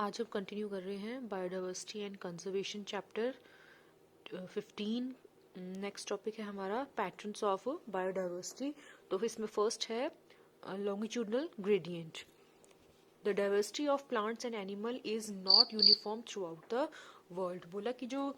आज हम कंटिन्यू कर रहे हैं biodiversity and conservation chapter 15। Next topic है हमारा पैटर्न्स ऑफ बायोडाइवर्सिटी। तो इसमें फर्स्ट है longitudinal gradient. The diversity of plants and animal is not uniform through out the world. बोला कि जो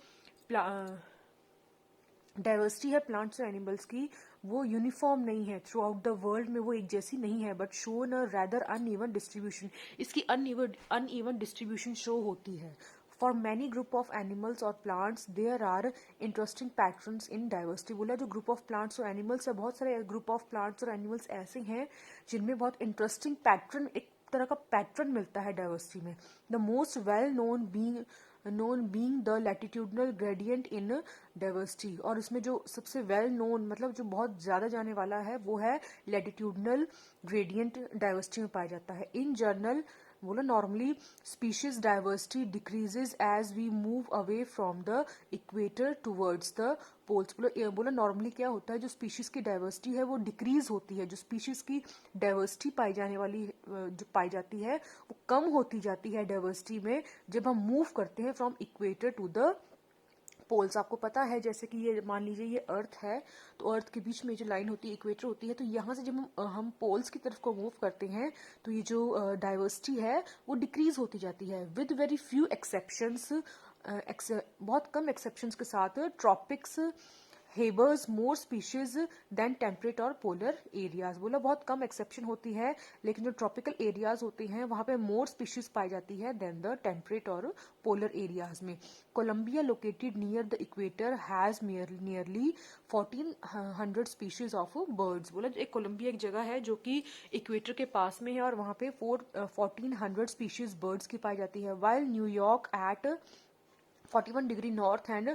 डाइवर्सिटी है प्लांट्स और एनिमल्स की वो यूनिफॉर्म नहीं है थ्रू आउट द वर्ल्ड में, वो एक जैसी नहीं है, but show an rather uneven distribution. इसकी अनइवन डिस्ट्रीब्यूशन शो होती है। For many group of animals और plants there are interesting patterns in diversity. बोला जो ग्रुप ऑफ प्लांट्स और एनिमल्स है, बहुत सारे ग्रुप ऑफ प्लांट्स और एनिमल्स ऐसे हैं जिनमें बहुत इंटरेस्टिंग पैटर्न, एक तरह का पैटर्न मिलता है डाइवर्सिटी में। The most well known being the latitudinal gradient in diversity. और इसमें जो सबसे वेल नोन मतलब जो बहुत ज़्यादा जाने वाला है वो है लैटिट्यूडनल ग्रेडियंट डाइवर्सिटी में पाया जाता है। इन जर्नल बोला normally species diversity decreases as we move away from the equator towards the poles. बोला नॉर्मली क्या होता है, जो स्पीशीज की डाइवर्सिटी है वो डिक्रीज होती है। जो स्पीशीज की डाइवर्सिटी पाई जाने वाली जो पाई जाती है वो कम होती जाती है डाइवर्सिटी में जब हम मूव करते हैं from equator to the poles. आपको पता है जैसे कि ये मान लीजिए ये अर्थ है, तो अर्थ के बीच में जो लाइन होती है इक्वेटर होती है, तो यहाँ से जब हम पोल्स की तरफ को मूव करते हैं तो ये जो डाइवर्सिटी है वो डिक्रीज होती जाती है विद वेरी फ्यू एक्सेप्शंस। बहुत कम एक्सेप्शंस के साथ tropics harbours more species than temperate और पोलर एरियाज। बोला बहुत कम एक्सेप्शन होती है, लेकिन जो ट्रॉपिकल एरियाज होते हैं वहां पे मोर स्पीशीज पाई जाती है देन द टेम्परेट और पोलर एरियाज में। Colombia located near the equator has nearly 1400 species of birds. बोला एक कोलंबिया एक जगह है जो कि इक्वेटर के पास में है और वहां पे 1400 स्पीशीज बर्ड्स की पाई जाती है। While New York at 41 degree north and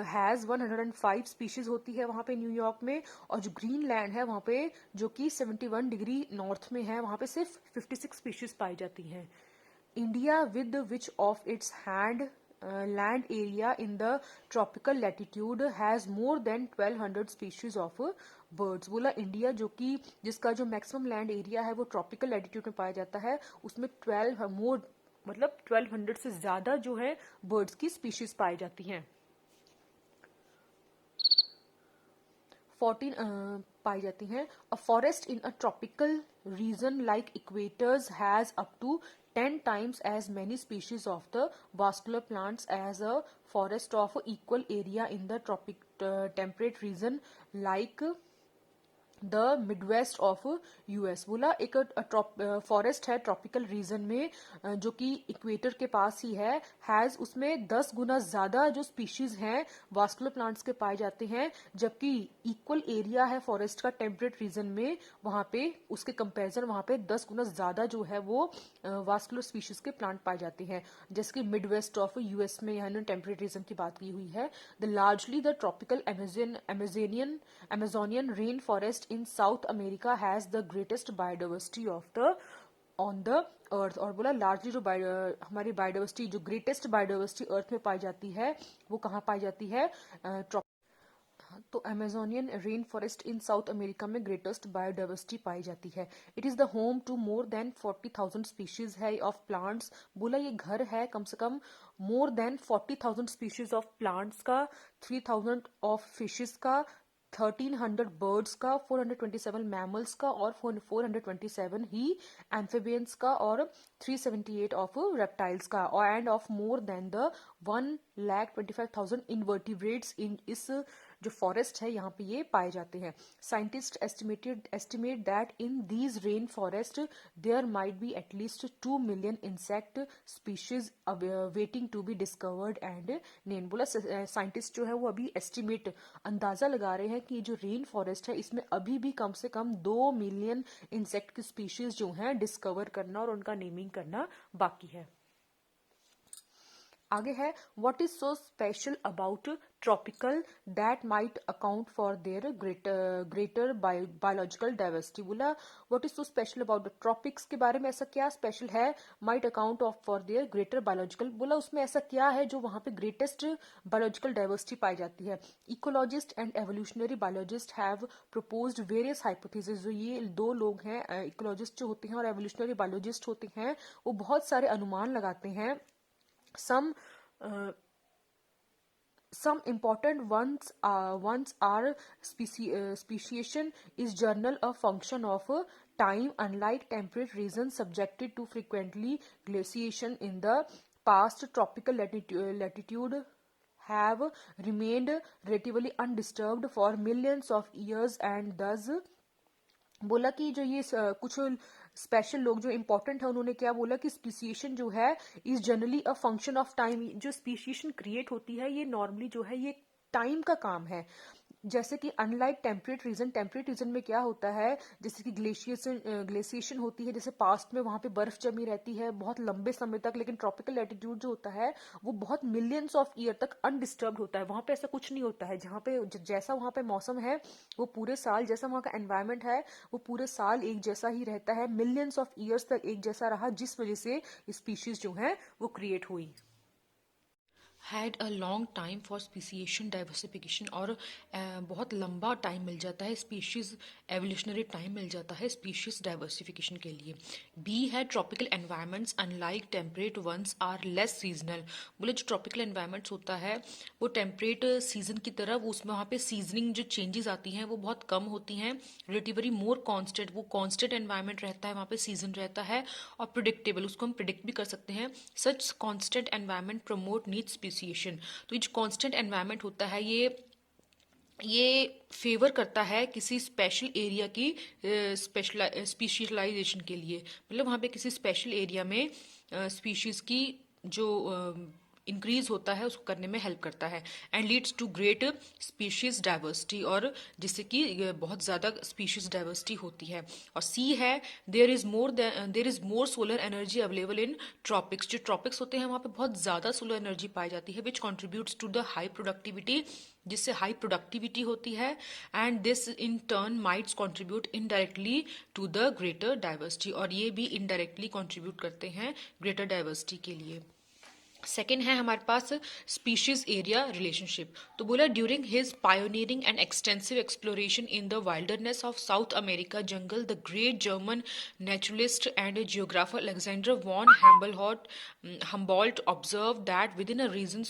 has 105 species होती है वहां पे न्यूयॉर्क में। और जो ग्रीनलैंड है वहां पे जो कि 71 डिग्री नॉर्थ में है, वहां पे सिर्फ 56 स्पीशीज पाई जाती हैं। India with which of its hand land area in the tropical latitude has more than 1200 species of birds. बोला इंडिया जो कि जिसका जो मैक्सिमम लैंड एरिया है वो ट्रॉपिकल लैटिट्यूड में पाया जाता है, उसमें 1200 से ज्यादा जो है बर्ड्स की स्पीशीज पाई जाती हैं। 14 पाई जाती हैं। A forest in a tropical region like equators has up to 10 times as many species of the vascular plants as a forest of equal area in the temperate region like the Midwest of US. बोला एक forest है tropical region में जो कि equator के पास ही है, has उसमें 10 गुना ज्यादा जो स्पीशीज हैं वास्कुलर प्लांट्स के पाए जाते हैं, जबकि इक्वल एरिया है फॉरेस्ट का टेम्परेट रीजन में, वहां पे उसके कंपैरिजन वहां पे 10 गुना ज्यादा जो है वो वास्कुलर स्पीशीज के प्लांट पाए जाते हैं। जैसे कि मिडवेस्ट ऑफ यूएस में यहाँ टेम्परेट रीजन की बात की हुई है। The largely the tropical Amazonian rainforest in South America has the greatest biodiversity of the on the अर्थ। और बोला लार्जली जो हमारी बायोडाइवर्सिटी जो ग्रेटेस्ट बायोडाइवर्सिटी अर्थ में पाई जाती है वो कहाँ पाई जाती है, तो Amazonian rain forest in South America में ग्रेटेस्ट बायोडाइवर्सिटी पाई जाती है। It is the home to more than 40,000 species है ऑफ प्लांट्स। बोला ये घर है कम से कम more than 40,000 species of plants का, 3,000 ऑफ फिशेस का, 1300 बर्ड्स का, 427 मैमल्स का और 427 ही एम्फिबियंस का और 378 ऑफ रेप्टाइल्स का, और and of more than the 1,25,000 invertebrates in इस जो फॉरेस्ट है यहाँ पे ये पाए जाते हैं। Scientist estimate that in these rain forest there might be at least 2 million insect species waiting to be discovered and name. बोला साइंटिस्ट जो है वो अभी एस्टिमेट अंदाजा लगा रहे हैं कि ये जो रेन फॉरेस्ट है इसमें अभी भी कम से कम 2 मिलियन इंसेक्ट की स्पीशीज जो हैं डिस्कवर करना और उनका नेमिंग करना बाकी है। आगे है what is so special about tropical that might account for their greater biological diversity. बोला what is so special about the tropics के बारे में ऐसा क्या स्पेशल है, might account of for their greater biological, बोला उसमें ऐसा क्या है जो वहां पे ग्रेटेस्ट बायोलॉजिकल डाइवर्सिटी पाई जाती है। Ecologist and evolutionary biologist have proposed various hypothesis. जो ये दो लोग हैं इकोलॉजिस्ट जो होते हैं और एवोल्यूशनरी बायोलॉजिस्ट होते हैं, वो बहुत सारे अनुमान लगाते हैं। Some uh, some important ones are speciation is journal a function of time, unlike temperate regions subjected to frequently glaciation in the past. Tropical latitude have remained relatively undisturbed for millions of years and thus बोला कि जो ये कुछ special लोग जो important है उन्होंने क्या बोला कि स्पीसीएशन जो है is generally a function of time. जो स्पीसीएशन क्रिएट होती है ये नॉर्मली जो है ये टाइम का काम है। जैसे कि अनलाइक टेम्परेट रीजन में क्या होता है, जैसे कि ग्लेशिएशन होती है, जैसे पास्ट में वहां पे बर्फ जमी रहती है बहुत लंबे समय तक, लेकिन ट्रॉपिकल लैटिट्यूड जो होता है वो बहुत मिलियंस ऑफ ईयर तक अनडिस्टर्ब्ड होता है। वहां पे ऐसा कुछ नहीं होता है, जहाँ पे जैसा वहां पे मौसम है वो पूरे साल, जैसा वहां का एनवायरमेंट है वो पूरे साल एक जैसा ही रहता है, मिलियंस ऑफ ईयर्स तक एक जैसा रहा, जिस वजह से स्पीशीज जो है वो क्रिएट हुई। Had a long time for speciation diversification, और बहुत लंबा टाइम मिल जाता है स्पीशीज एवोल्यूशनरी टाइम मिल जाता है स्पीशीज डाइवर्सिफिकेशन के लिए। बी है tropical environments unlike temperate ones are less seasonal. बोले जो ट्रॉपिकल एनवायरमेंट्स होता है वो टेम्परेट सीजन की तरह उसमें वहाँ पे सीजनिंग जो चेंजेस आती हैं वो बहुत कम होती हैं, रिलेटिवली मोर कॉन्स्टेंट, वो कॉन्स्टेंट एनवायरमेंट रहता है, वहाँ पे सीजन रहता है और प्रिडिक्टेबल, उसको हम प्रिडिक्ट भी कर सकते हैं। Such constant environment promote need speciation. तो ये जो कॉन्स्टेंट एनवायरमेंट होता है ये फेवर करता है किसी स्पेशल एरिया की स्पेशलाइजेशन के लिए। मतलब वहाँ पे किसी स्पेशल एरिया में स्पीशीज की जो इंक्रीज होता है उसको करने में हेल्प करता है। And leads to great species diversity, और जिससे कि बहुत ज़्यादा स्पीशीज डाइवर्सिटी होती है। और सी है there is more solar energy available in tropics. जो ट्रॉपिक्स होते हैं वहाँ पे बहुत ज़्यादा सोलर एनर्जी पाई जाती है, which contributes to the high productivity, जिससे हाई प्रोडक्टिविटी होती है। And this in turn mights contribute indirectly to the greater diversity, और ये भी इनडायरेक्टली कॉन्ट्रीब्यूट करते हैं ग्रेटर डाइवर्सिटी के लिए। सेकेंड है हमारे पास स्पीशीज एरिया रिलेशनशिप। तो बोला during his pioneering and extensive exploration in the wilderness of South America jungle, the great German naturalist and geographer Alexander von Humboldt observe that within a region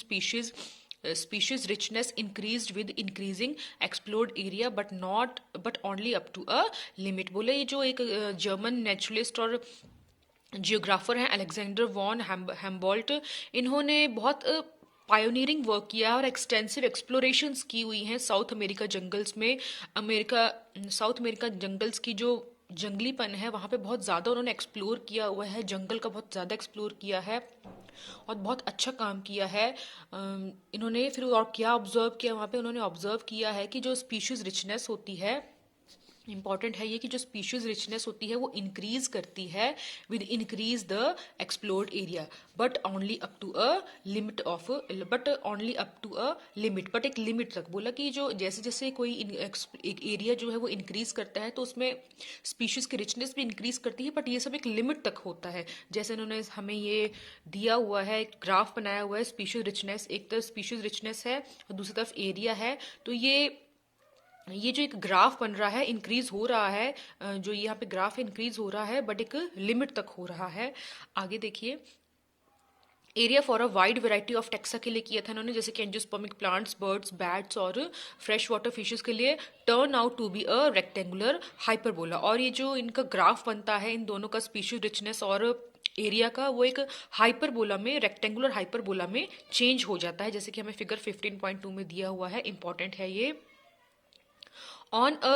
species richness increased with increasing explored area but only up to a limit। बोले ये जो एक German naturalist और geographer हैं Alexander von हैम्बोल्ट, इन्होंने बहुत pioneering work किया है और एक्सटेंसिव एक्सप्लोरेशंस की हुई हैं साउथ अमेरिका जंगल्स में। साउथ अमेरिका जंगल्स की जो जंगलीपन है वहाँ पे बहुत ज़्यादा उन्होंने एक्सप्लोर किया हुआ है, जंगल का बहुत ज़्यादा एक्सप्लोर किया है और बहुत अच्छा काम किया है इन्होंने। फिर और क्या ऑब्जर्व किया वहाँ पे, उन्होंने ऑब्जर्व किया है कि जो स्पीशीज रिचनेस होती है, इंपॉर्टेंट है ये कि जो स्पीशीज रिचनेस होती है वो इंक्रीज करती है with increase the explored area, but only up to a limit but एक लिमिट तक। बोला कि जो जैसे जैसे कोई एक एरिया जो है वो इंक्रीज करता है तो उसमें स्पीशीज की रिचनेस भी इंक्रीज करती है, बट ये सब एक लिमिट तक होता है। जैसे उन्होंने हमें ये दिया हुआ है, एक ग्राफ बनाया हुआ है स्पीशीज रिचनेस, एक तरफ स्पीशीज रिचनेस है और दूसरी तरफ एरिया है। तो ये जो एक ग्राफ बन रहा है इंक्रीज हो रहा है, जो यहाँ पे ग्राफ इंक्रीज हो रहा है बट एक लिमिट तक हो रहा है। आगे देखिए area for a wide variety of taxa के लिए किया था इन्होंने, जैसे कि एंजियोस्पर्मिक प्लांट्स, बर्ड्स, बैट्स और फ्रेश वाटर फिशेस के लिए turn out to be a rectangular hyperbola. और ये जो इनका ग्राफ बनता है इन दोनों का स्पीशीज रिचनेस और एरिया का, वो एक हाइपरबोला में, रेक्टेंगुलर हाइपरबोला में चेंज हो जाता है, जैसे कि हमें फिगर 15.2 में दिया हुआ है। इंपॉर्टेंट है ये। On a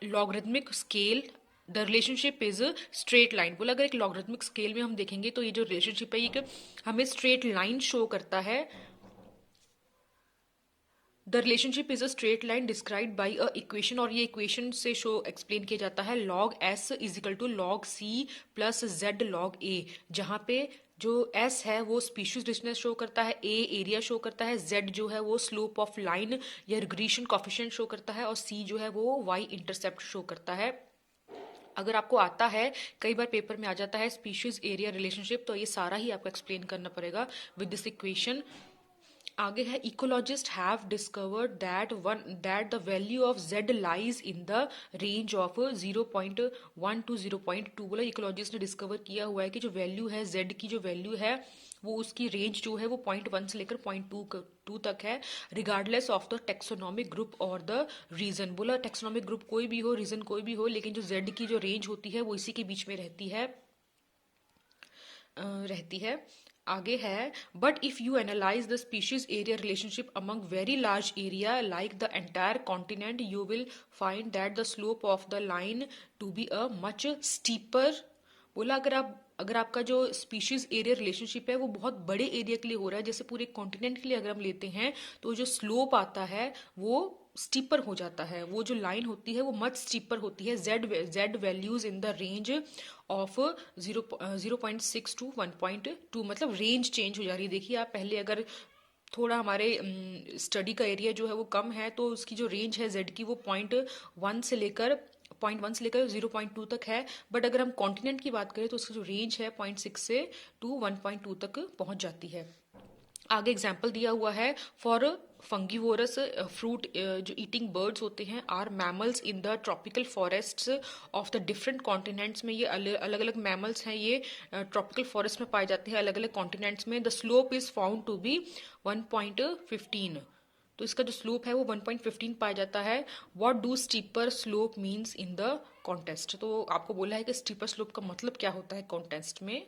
logarithmic scale the relationship is straight line. बोला अगर एक लॉगरिथमिक स्केल में हम देखेंगे तो ये जो रिलेशनशिप है ये हमें स्ट्रेट लाइन शो करता है। The relationship is a straight line describe by a equation, और ये इक्वेशन से शो एक्सप्लेन किया जाता है log s is equal to log c plus z log a, जहाँ पे जो s है वो स्पीशीज डिस्टेंस शो करता है, a एरिया शो करता है, z जो है वो स्लोप ऑफ लाइन या रिग्रेशन कॉफिशिएंट शो करता है, और c जो है वो y इंटरसेप्ट शो करता है। अगर आपको आता है, कई बार पेपर में आ जाता है स्पीशीज एरिया रिलेशनशिप, तो ये सारा ही आपको एक्सप्लेन करना पड़ेगा विद दिस इक्वेशन। आगे है ecologist have discovered that the value of z lies in the range of 0.1 to 0.2। बोला इकोलॉजिस्ट ने डिस्कवर किया हुआ है कि जो वैल्यू है z की, जो वैल्यू है वो उसकी रेंज जो है वो 0.1 से लेकर 0.2 तक है, regardless of the taxonomic group और द रीजन। बोला टेक्सोनॉमिक ग्रुप कोई भी हो, रीजन कोई भी हो, लेकिन जो z की जो रेंज होती है वो इसी के बीच में रहती है। आगे है but if you analyse the species area relationship among very large area like the entire continent, you will find that the slope of the line to be a much steeper. बोला अगर आपका जो स्पीशीज एरिया रिलेशनशिप है वो बहुत बड़े area के लिए हो रहा है, जैसे पूरे कॉन्टिनेंट के लिए अगर हम लेते हैं, तो जो स्लोप आता है वो स्टीपर हो जाता है, वो जो लाइन होती है वो मच स्टीपर होती है। Z values in the range of 0.6 to 1.2, मतलब रेंज चेंज हो जा रही है। देखिए आप पहले अगर थोड़ा हमारे स्टडी का एरिया जो है वो कम है, तो उसकी जो रेंज है जेड की वो 0.1 से लेकर 0.2 तक है, बट अगर हम कॉन्टिनेंट की बात करें तो उसकी जो रेंज है 0.6 से टू 1.2 तक पहुंच जाती है। आगे एग्जाम्पल दिया हुआ है फॉर फंगीवोरस फ्रूट, जो ईटिंग बर्ड्स होते हैं or mammals in the tropical forests of the different continents में, ये अलग अलग मैमल्स हैं, ये ट्रॉपिकल फॉरेस्ट में पाए जाते हैं अलग अलग कॉन्टिनेंट्स में। The slope is found to be 1.15, तो इसका जो स्लोप है वो 1.15 पाया जाता है। What do steeper slope means in the context, तो आपको बोला है कि स्टीपर स्लोप का मतलब क्या होता है कॉन्टेस्ट में।